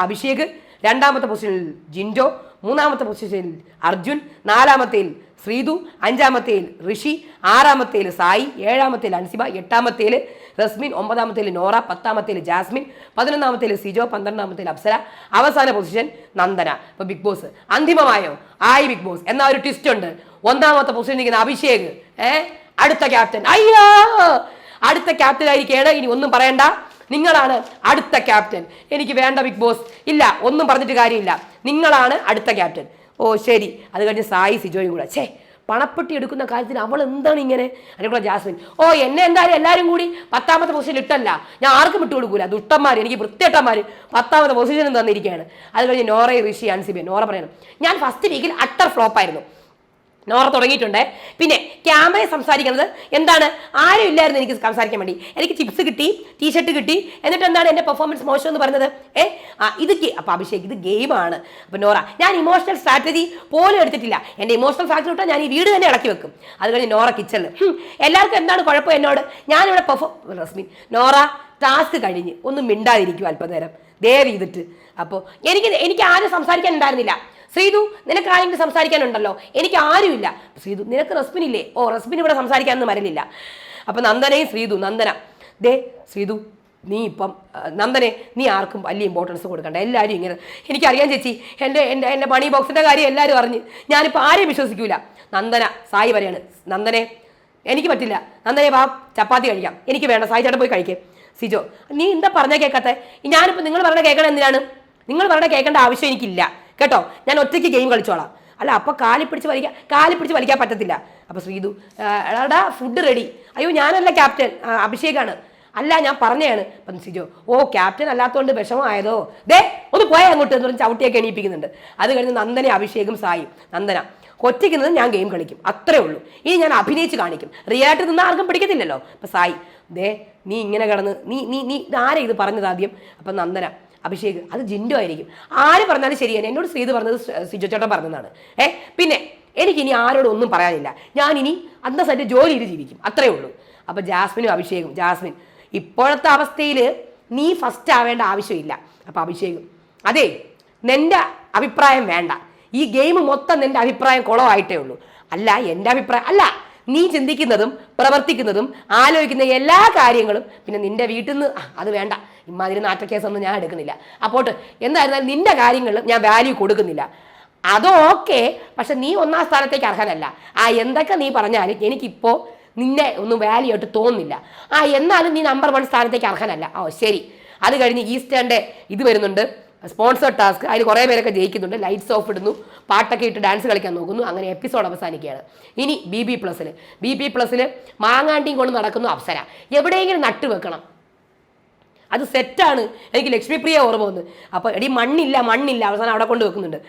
അഭിഷേക്, 2ാമത്തെ പൊസിഷനിൽ ജിൻഡോ, 3ാമത്തെ പൊസിഷനിൽ അർജുൻ, 4ാമത്തേൽ ശ്രീതു, 5ാമത്തേൽ ഋഷി, 6ാമത്തേൽ സായി, 7ാമത്തേൽ അൻസിബ, 8ാമത്തേൽ റസ്മിൻ, 9ാമത്തേൽ നോറ, 10ാമത്തേൽ ജാസ്മിൻ, 11ാമത്തേൽ സിജോ, 12ാമത്തേൽ അപ്സര, അവസാന പൊസിഷൻ നന്ദന. ഇപ്പൊ ബിഗ് ബോസ് അന്തിമമായോ? ആയി ബിഗ് ബോസ്. എന്നാൽ ഒരു ട്വിസ്റ്റ് ഉണ്ട്. 1ാമത്തെ പൊസിഷനിൽ നിൽക്കുന്ന അഭിഷേക് അടുത്ത ക്യാപ്റ്റൻ. അയ്യോ, അടുത്ത ക്യാപ്റ്റൻ ആയിരിക്കുകയാണ്. ഇനി ഒന്നും പറയണ്ട, നിങ്ങളാണ് അടുത്ത ക്യാപ്റ്റൻ. എനിക്ക് വേണ്ട ബിഗ് ബോസ്, ഇല്ല ഒന്നും പറഞ്ഞിട്ട് കാര്യമില്ല, നിങ്ങളാണ് അടുത്ത ക്യാപ്റ്റൻ. ഓ ശരി. അത് കഴിഞ്ഞ് സായി, സിജോയും കൂടെ, പണപ്പെട്ടി എടുക്കുന്ന കാര്യത്തിൽ അവൾ എന്താണ് ഇങ്ങനെ? അതിനുള്ള ജാസ്മിൻ, എന്നെ എന്തായാലും എല്ലാവരും കൂടി 10ാമത്തെ പൊസിഷനിൽ ഇട്ടല്ല, ഞാൻ ആർക്കും വിട്ടു കൊടുക്കൂല, ദുഷ്ടന്മാർ, എനിക്ക് വൃത്തിയേട്ടന്മാർ 10ാമത്തെ പൊസിഷനിൽ തന്നിരിക്കുകയാണ്. അത് കഴിഞ്ഞ് നോറ, ഋഷി, അൻസിബ. നോറ പറയണം, ഞാൻ ഫസ്റ്റ് വീക്കിൽ അട്ടർ ഫ്ലോപ്പായിരുന്നു. നോറ തുടങ്ങിയിട്ടുണ്ട്. പിന്നെ ക്യാമറയെ സംസാരിക്കുന്നത് എന്താണ്? ആരും ഇല്ലായിരുന്നു എനിക്ക് സംസാരിക്കാൻ വേണ്ടി. എനിക്ക് ചിപ്സ് കിട്ടി, ടീഷർട്ട് കിട്ടി, എന്നിട്ട് എന്താണ് എൻ്റെ പെർഫോമൻസ് മോശം എന്ന് പറഞ്ഞത്? ഇത് അപ്പോൾ അഭിഷേക്, ഇത് ഗെയിമാണ്. അപ്പോൾ നോറ, ഞാൻ ഇമോഷണൽ സ്ട്രാറ്റജി പോലും എടുത്തിട്ടില്ല, എൻ്റെ ഇമോഷണൽ ഫാക്ടർ ഇട്ടാൽ ഞാൻ ഈ വീട് തന്നെ ഇളക്കി വെക്കും. അത് കഴിഞ്ഞ് നോറ കിച്ചണിൽ, എല്ലാവർക്കും എന്താണ് കുഴപ്പം എന്നോട്? ഞാനിവിടെ റസ്മിൻ, നോറ ടാസ്ക് കഴിഞ്ഞ് ഒന്നും മിണ്ടാതിരിക്കും അല്പനേരം ദയവ് ചെയ്തിട്ട്. അപ്പോൾ എനിക്ക് ആരും സംസാരിക്കാൻ ഉണ്ടായിരുന്നില്ല. ശ്രീതു, നിനക്ക് ആരെങ്കിലും സംസാരിക്കാനുണ്ടല്ലോ? എനിക്ക് ആരുമില്ല. ശ്രീതു, നിനക്ക് റസ്മിനില്ലേ? റസ്മിൻ ഇവിടെ സംസാരിക്കാനൊന്നും വരലില്ല. അപ്പം നന്ദനയും ശ്രീതു, നന്ദന, ശ്രീതു, നീ ഇപ്പം നന്ദനെ, നീ ആർക്കും വലിയ ഇമ്പോർട്ടൻസ് കൊടുക്കണ്ട, എല്ലാവരും ഇങ്ങനെ. എനിക്കറിയാം ചേച്ചി, എൻ്റെ മണി ബോക്സിൻ്റെ കാര്യം എല്ലാവരും അറിഞ്ഞ്, ഞാനിപ്പോൾ ആരെയും വിശ്വസിക്കൂല. നന്ദന സായി പറയാണ്, നന്ദനെ എനിക്ക് പറ്റില്ല, നന്ദനെ വാ ചപ്പാത്തി കഴിക്കാം, എനിക്ക് വേണ്ട, സായി ചേട്ടൻ പോയി കഴിക്കേ. സിജോ, നീ എന്താ പറഞ്ഞാൽ കേൾക്കാത്തേ? ഞാനിപ്പോൾ നിങ്ങൾ പറഞ്ഞ കേൾക്കണം എന്തിനാണ്? നിങ്ങൾ പറഞ്ഞ കേൾക്കേണ്ട ആവശ്യം എനിക്കില്ല കേട്ടോ, ഞാൻ ഒറ്റയ്ക്ക് ഗെയിം കളിച്ചോളാം. അല്ല അപ്പോൾ കാലി പിടിച്ച് വലിക്കാൻ പറ്റത്തില്ല. അപ്പോൾ ശ്രീതു, എടാ ഫുഡ് റെഡി. അയ്യോ ഞാനല്ല ക്യാപ്റ്റൻ, അഭിഷേകാണ്. അല്ല ഞാൻ പറഞ്ഞതാണ്. അപ്പം സിജോ, ക്യാപ്റ്റൻ അല്ലാത്തതുകൊണ്ട് വിഷമമായതോ? ഒന്ന് പോയാൽ അങ്ങോട്ട് എന്ന് പറഞ്ഞ് ചവിട്ടിയൊക്കെ എണീപ്പിക്കുന്നുണ്ട്. അത് കഴിഞ്ഞ് നന്ദനെ, അഭിഷേകും സായും. നന്ദന, ഒറ്റയ്ക്ക് ഞാൻ ഗെയിം കളിക്കും, അത്രേ ഉള്ളൂ. ഇനി ഞാൻ അഭിനയിച്ച് കാണിക്കും, റിയലായിട്ട് നിന്ന് ആർക്കും പിടിക്കത്തില്ലല്ലോ. അപ്പം സായി, നീ ഇങ്ങനെ കിടന്ന് നീ ആരാ ഇത് പറഞ്ഞത് ആദ്യം? അപ്പം നന്ദന, അഭിഷേക്, അത് ജിൻഡോ ആയിരിക്കും. ആര് പറഞ്ഞാലും ശരിയാണ്, എന്നോട് ശ്രീത് പറഞ്ഞത് സിജോ ചേട്ടൻ പറഞ്ഞതാണ്. പിന്നെ എനിക്കിനി ആരോടും ഒന്നും പറയാനില്ല, ഞാനിനി അന്തസ്സായിട്ട് ജോലി ചെയ്ത് ജീവിക്കും, അത്രേ ഉള്ളൂ. അപ്പം ജാസ്മിനും അഭിഷേകും, ജാസ്മിൻ, ഇപ്പോഴത്തെ അവസ്ഥയിൽ നീ ഫസ്റ്റ് ആവേണ്ട ആവശ്യമില്ല. അപ്പം അഭിഷേകും അതെ നിന്റെ അഭിപ്രായം വേണ്ട, ഈ ഗെയിം മൊത്തം നിന്റെ അഭിപ്രായം കുളമായിട്ടേ ഉള്ളൂ. അല്ല എൻ്റെ അഭിപ്രായം അല്ല, നീ ചിന്തിക്കുന്നതും പ്രവർത്തിക്കുന്നതും ആലോചിക്കുന്ന എല്ലാ കാര്യങ്ങളും പിന്നെ നിന്റെ വീട്ടിൽ നിന്ന് അത് വേണ്ട, ഇമാതിരി നാട്ടക്കേസൊന്നും ഞാൻ എടുക്കുന്നില്ല. അപ്പോട്ട് എന്തായിരുന്നാലും നിന്റെ കാര്യങ്ങളിലും ഞാൻ വാല്യൂ കൊടുക്കുന്നില്ല. അതൊക്കെ പക്ഷെ നീ ഒന്നാം സ്ഥാനത്തേക്ക് അർഹനല്ല. എന്തൊക്കെ നീ പറഞ്ഞാലും എനിക്കിപ്പോൾ നിന്നെ ഒന്നും വാല്യൂ ആയിട്ട് തോന്നുന്നില്ല. എന്നാലും നീ നമ്പർ 1 സ്ഥാനത്തേക്ക് അർഹനല്ല. ശരി. അത് കഴിഞ്ഞ് ഈസ്റ്റേണിൻ്റെ ഇത് വരുന്നുണ്ട്, സ്പോൺസർ ടാസ്ക്. അതിൽ കുറേ പേരൊക്കെ ജയിക്കുന്നുണ്ട്. ലൈറ്റ്സ് ഓഫ് ഇടുന്നു, പാട്ടൊക്കെ ഇട്ട് ഡാൻസ് കളിക്കാൻ നോക്കുന്നു. അങ്ങനെ എപ്പിസോഡ് അവസാനിക്കുകയാണ്. ഇനി BB+ൽ മാങ്ങാണ്ടിയും കൊണ്ട് നടക്കുന്നു അപ്സര. എവിടെയെങ്കിലും നട്ട് വെക്കണം, അത് സെറ്റാണ്. എനിക്ക് ലക്ഷ്മിപ്രിയ ഓർമ്മ വന്ന്. അപ്പോൾ എടി മണ്ണില്ല അവസാനം അവിടെ കൊണ്ട് വെക്കുന്നുണ്ട്.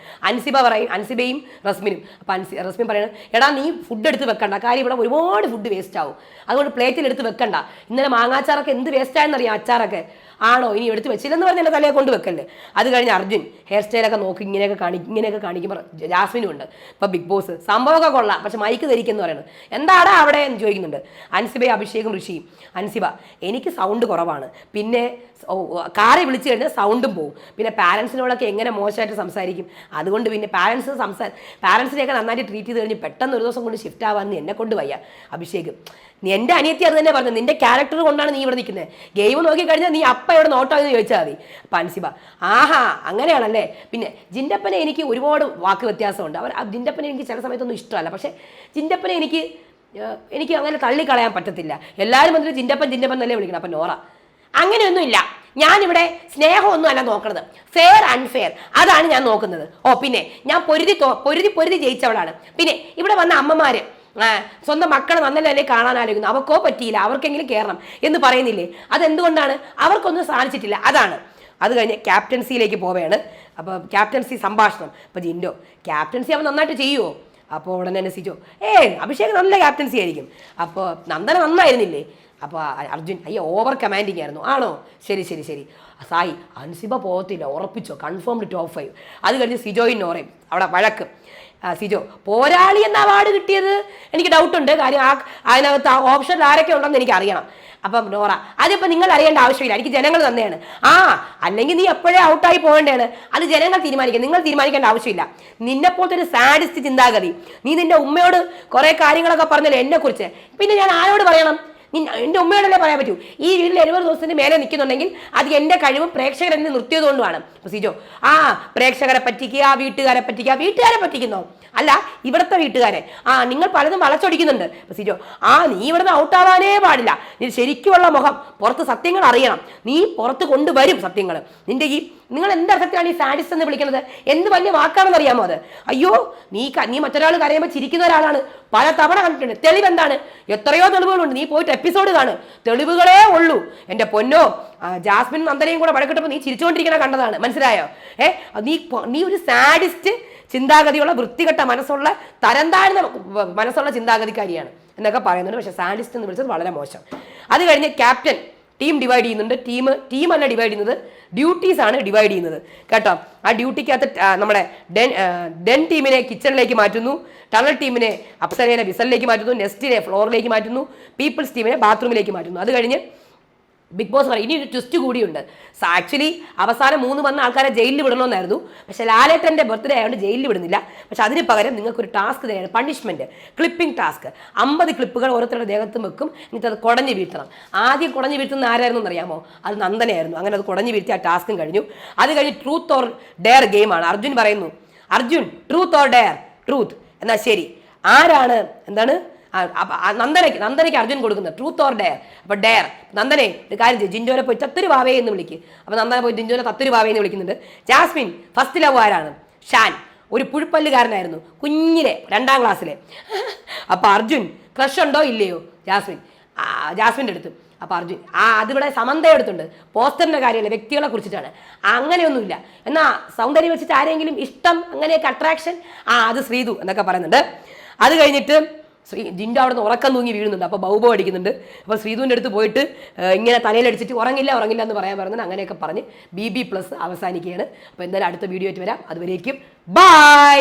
അൻസിബയും റസ്മിനും. അപ്പോൾ റസ്മിൻ പറയുന്നത് എടാ നീ ഫുഡ് എടുത്ത് വെക്കണ്ട, കാര്യം ഇവിടെ ഒരുപാട് ഫുഡ് വേസ്റ്റ് ആവും, അതുകൊണ്ട് പ്ലേറ്റിൽ എടുത്ത് വെക്കണ്ട. ഇന്നലെ മാങ്ങാച്ചാറൊക്കെ എന്ത് വേസ്റ്റ് ആയെന്നറിയാം, അച്ചാറൊക്കെ. ആണോ ഇനി എടുത്ത് വെച്ചില്ലെന്ന് പറഞ്ഞ് എൻ്റെ തലയെ കൊണ്ട് വെക്കല്ലേ. അത് കഴിഞ്ഞ് അർജുൻ ഹെയർ സ്റ്റൈലൊക്കെ നോക്കി ഇങ്ങനെയൊക്കെ കാണിക്കുമ്പോൾ ജാസ്മിനും ഉണ്ട്. ഇപ്പോൾ ബിഗ് ബോസ് സംഭവമൊക്കെ കൊള്ളാം, പക്ഷെ മൈക്ക് ധരിക്കുന്നു പറയുന്നത് എന്താടാ അവിടെ എന്ന് ചോദിക്കുന്നുണ്ട്. അൻസിബയും അഭിഷേകും ഋഷിയും. അൻസിബ എനിക്ക് സൗണ്ട് കുറവാണ്, പിന്നെ കാറി വിളിച്ചു കഴിഞ്ഞാൽ സൗണ്ടും പോവും, പിന്നെ പാരൻസിനോടൊക്കെ എങ്ങനെ മോശമായിട്ട് സംസാരിക്കും, അതുകൊണ്ട് പിന്നെ പാരൻസിനെയൊക്കെ നന്നായിട്ട് ട്രീറ്റ് ചെയ്ത് കഴിഞ്ഞ് പെട്ടെന്ന് ഒരു ദിവസം കൊണ്ട് ഷിഫ്റ്റ് ആവാമെന്ന് എന്നെ കൊണ്ട് വയ്യ. അഭിഷേക് എൻ്റെ അനിയത്തി അത് തന്നെ പറഞ്ഞു, നിന്റെ ക്യാരക്ടർ കൊണ്ടാണ് നീ ഇവിടെ നിൽക്കുന്നത്, ഗെയിം നോക്കി കഴിഞ്ഞാൽ നീ അപ്പം ഇവിടെ നോട്ടോ എന്ന് ചോദിച്ചാൽ മതി. അപ്പം അൻസിബ അങ്ങനെയാണല്ലേ. പിന്നെ ജിൻ്റപ്പനെ എനിക്ക് ഒരുപാട് വാക്ക് വ്യത്യാസമുണ്ട്. ജിൻ്റപ്പനെ എനിക്ക് ചില സമയത്തൊന്നും ഇഷ്ടമല്ല, പക്ഷേ ജിൻ്റപ്പനെ എനിക്ക് അങ്ങനെ തള്ളിക്കളയാൻ പറ്റത്തില്ല. എല്ലാവരും വന്നിട്ട് ജിൻ്റപ്പൻ എന്നല്ലേ വിളിക്കണം. അപ്പം നോറ അങ്ങനെയൊന്നുമില്ല, ഞാനിവിടെ സ്നേഹമൊന്നും അല്ല നോക്കുന്നത്, ഫെയർ അൺഫെയർ അതാണ് ഞാൻ നോക്കുന്നത്. പിന്നെ ഞാൻ പൊരുതി ജയിച്ചവളാണ്. പിന്നെ ഇവിടെ വന്ന അമ്മമാര് സ്വന്തം മക്കളെ നന്നല്ലേ കാണാൻ ആലോചിക്കുന്നു, അവർക്കോ പറ്റിയില്ല, അവർക്കെങ്കിലും കയറണം എന്ന് പറയുന്നില്ലേ, അതെന്തുകൊണ്ടാണ്? അവർക്കൊന്നും സാധിച്ചിട്ടില്ല, അതാണ്. അത് കഴിഞ്ഞ് ക്യാപ്റ്റൻസിയിലേക്ക് പോവുകയാണ്. അപ്പോൾ ക്യാപ്റ്റൻസി സംഭാഷണം. അപ്പോൾ ജിൻഡോ ക്യാപ്റ്റൻസി അവൻ നന്നായിട്ട് ചെയ്യുമോ? അപ്പോൾ ഉടനെ തന്നെ സിജോ അഭിഷേക് നല്ല ക്യാപ്റ്റൻസി ആയിരിക്കും. അപ്പോൾ നന്ദന നന്നായിരുന്നില്ലേ? അപ്പോൾ അർജുൻ ഓവർ കമാൻഡിങ് ആയിരുന്നു. ആണോ? ശരി. സായി അൻസിബ പോകത്തില്ല, ഉറപ്പിച്ചോ, കൺഫേംഡ് ടോപ്പ് 5. അത് കഴിഞ്ഞ് സിജോയും നോറയും അവിടെ വഴക്ക്. സിജോ പോരാളി എന്ന അവാർഡ് കിട്ടിയത് എനിക്ക് ഡൗട്ടുണ്ട്, കാര്യം അതിനകത്ത് ഓപ്ഷനിൽ ആരൊക്കെ ഉണ്ടെന്ന് എനിക്ക് അറിയണം. അപ്പം നോറ അതിപ്പോൾ നിങ്ങൾ അറിയേണ്ട ആവശ്യമില്ല, എനിക്ക് ജനങ്ങൾ തന്നെയാണ്. അല്ലെങ്കിൽ നീ എപ്പോഴേ ഔട്ടായി പോകേണ്ടതാണ്, അത് ജനങ്ങൾ തീരുമാനിക്കുക, നിങ്ങൾ തീരുമാനിക്കേണ്ട ആവശ്യമില്ല. നിന്നെപ്പോലത്തെ ഒരു സാഡിസ്റ്റ് ചിന്താഗതി, നീ നിന്റെ ഉമ്മയോട് കുറേ കാര്യങ്ങളൊക്കെ പറഞ്ഞല്ലോ എന്നെക്കുറിച്ച്, പിന്നെ ഞാൻ ആരോട് പറയണം? എൻ്റെ ഉമ്മയോടല്ലേ പറയാൻ പറ്റൂ. ഈ വീട്ടിൽ 70 ദിവസത്തിന് മേലെ നിൽക്കുന്നുണ്ടെങ്കിൽ അത് എൻ്റെ കഴിവും പ്രേക്ഷകരെന്നെ നിർത്തിയതുകൊണ്ടുമാണ്. സിജോ പ്രേക്ഷകരെ പറ്റിക്കുക, വീട്ടുകാരെ പറ്റിക്കുന്നോ? അല്ല, ഇവിടുത്തെ വീട്ടുകാരെ നിങ്ങൾ പലതും വളച്ചൊടിക്കുന്നുണ്ട്. സിജോ നീ ഇവിടുന്ന് ഔട്ടാവാനേ പാടില്ല, നീ ശരിക്കുമുള്ള മുഖം പുറത്ത് സത്യങ്ങൾ അറിയണം, നീ പുറത്ത് കൊണ്ടുവരും സത്യങ്ങൾ. നിങ്ങൾ എന്തർത്ഥത്തിലാണ് ഈ സാഡിസ്റ്റ് എന്ന് വിളിക്കുന്നത്? എന്ത് വലിയ വാക്കാണെന്ന് അറിയാമോ അത്? നീ മറ്റൊരാൾ കരയുമ്പോൾ ചിരിക്കുന്ന ഒരാളാണ്, പല തവണ കണ്ടിട്ടുണ്ട്. തെളിവെന്താണ്? എത്രയോ തെളിവുകളുണ്ട്, നീ പോയിട്ട് എപ്പിസോഡ് കാണും, തെളിവുകളേ ഉള്ളൂ. എൻ്റെ പൊന്നോ, ജാസ്മിൻ നന്ദനയും കൂടെ വഴക്കിട്ടപ്പോൾ നീ ചിരിച്ചുകൊണ്ടിരിക്കണ കണ്ടതാണ്, മനസ്സിലായോ? നീ ഒരു സാഡിസ്റ്റ് ചിന്താഗതിയുള്ള വൃത്തികെട്ട മനസ്സുള്ള തരം താഴ്ന്ന മനസ്സുള്ള ചിന്താഗതിക്കാരിയാണ് എന്നൊക്കെ പറയുന്നുണ്ട്. പക്ഷെ സാഡിസ്റ്റ് എന്ന് വിളിച്ചത് വളരെ മോശം. അത് കഴിഞ്ഞ് ക്യാപ്റ്റൻ ടീം ഡിവൈഡ് ചെയ്യുന്നുണ്ട്. ടീമല്ല ഡിവൈഡ് ചെയ്യുന്നത്, ഡ്യൂട്ടീസ് ആണ് ഡിവൈഡ് ചെയ്യുന്നത് കേട്ടോ. ആ ഡ്യൂട്ടിക്കകത്ത് നമ്മുടെ ഡെൻ ടീമിനെ കിച്ചണിലേക്ക് മാറ്റുന്നു, ടണൽ ടീമിനെ അപ്സരേനെ വിസലിലേക്ക് മാറ്റുന്നു, നെസ്റ്റിനെ ഫ്ലോറിലേക്ക് മാറ്റുന്നു, പീപ്പിൾസ് ടീമിനെ ബാത്റൂമിലേക്ക് മാറ്റുന്നു. അത് കഴിഞ്ഞ് ബിഗ് ബോസ് പറയും ഇനി ഒരു ട്വിസ്റ്റ് കൂടിയുണ്ട്. ആക്ച്വലി അവസാനം 3 വന്ന ആൾക്കാരെ ജയിലിൽ വിടണമെന്നായിരുന്നു, പക്ഷേ ലാലേട്ടൻ്റെ ബർത്ത്ഡേ ആയതുകൊണ്ട് ജയിലിൽ വിടുന്നില്ല. പക്ഷെ അതിന് പകരം നിങ്ങൾക്കൊരു ടാസ്ക് തന്നെയാണ്, പണിഷ്മെൻറ്റ്, ക്ലിപ്പിംഗ് ടാസ്ക്. 50 ക്ലിപ്പുകൾ ഓരോരുത്തരുടെ ദേഹത്തും വെക്കും, എന്നിട്ട് അത് കുടഞ്ഞു വീഴ്ത്തണം. ആദ്യം കുടഞ്ഞു വീഴ്ത്തുന്ന ആരായിരുന്നു എന്നറിയാമോ? അത് നന്ദനയായിരുന്നു. അങ്ങനെ അത് കുടഞ്ഞു വീഴ്ത്തി ആ ടാസ്കും കഴിഞ്ഞു. അത് കഴിഞ്ഞ് ട്രൂത്ത് ഓർ ഡെയർ ഗെയിമാണ്. അർജുൻ പറയുന്നു, Arjun truth or dare? Truth. എന്നാൽ ശരി, ആരാണ് എന്താണ് നന്ദനയ്ക്ക് അർജുൻ കൊടുക്കുന്നത്? Truth or dare? അപ്പോൾ ഡെയർ. നന്ദനെ ഒരു കാര്യം ചെയ്യും, ജിൻഡോനെ പോയി തത്തൊരു ഭാവേ എന്ന് വിളിക്കും. അപ്പോൾ നന്ദന പോയി ജിൻഡോനെ തത്തൊരു ഭാവേ എന്ന് വിളിക്കുന്നുണ്ട്. ജാസ്മിൻ ഫസ്റ്റ് ലവ് ആരാണ്? ഷാൻ. ഒരു പുഴുപ്പല്ലുകാരനായിരുന്നു കുഞ്ഞിലെ 2ാം ക്ലാസ്സിലെ. അപ്പോൾ അർജുൻ ക്രഷ് ഉണ്ടോ ഇല്ലയോ ജാസ്മിൻ്റെ അടുത്ത്? അപ്പോൾ അർജുൻ അതിവിടെ സമന്ത എടുത്തുണ്ട്. പോസ്റ്ററിൻ്റെ കാര്യമല്ല, വ്യക്തികളെ കുറിച്ചിട്ടാണ്. അങ്ങനെയൊന്നുമില്ല. എന്നാൽ സൗന്ദര്യം വെച്ചിട്ട് ആരെങ്കിലും ഇഷ്ടം, അങ്ങനെയൊക്കെ അട്രാക്ഷൻ, അത് ശ്രീതു എന്നൊക്കെ പറയുന്നുണ്ട്. അത് കഴിഞ്ഞിട്ട് ജിൻഡോ അവിടെ നിന്ന് ഉറക്കം തൂങ്ങി വീഴുന്നുണ്ട്. അപ്പോൾ ബൗബോ അടിക്കുന്നുണ്ട്. അപ്പോൾ ശ്രീധുവിൻ്റെ അടുത്ത് പോയിട്ട് ഇങ്ങനെ തലയിലടിച്ചിട്ട് ഉറങ്ങില്ല എന്ന് പറയാൻ പറയുന്നത്. അങ്ങനെയൊക്കെ പറഞ്ഞ് BB+ അവസാനിക്കുകയാണ്. അപ്പോൾ എന്തായാലും അടുത്ത വീഡിയോ ആയിട്ട് വരാം. അതുവരേക്കും ബൈ.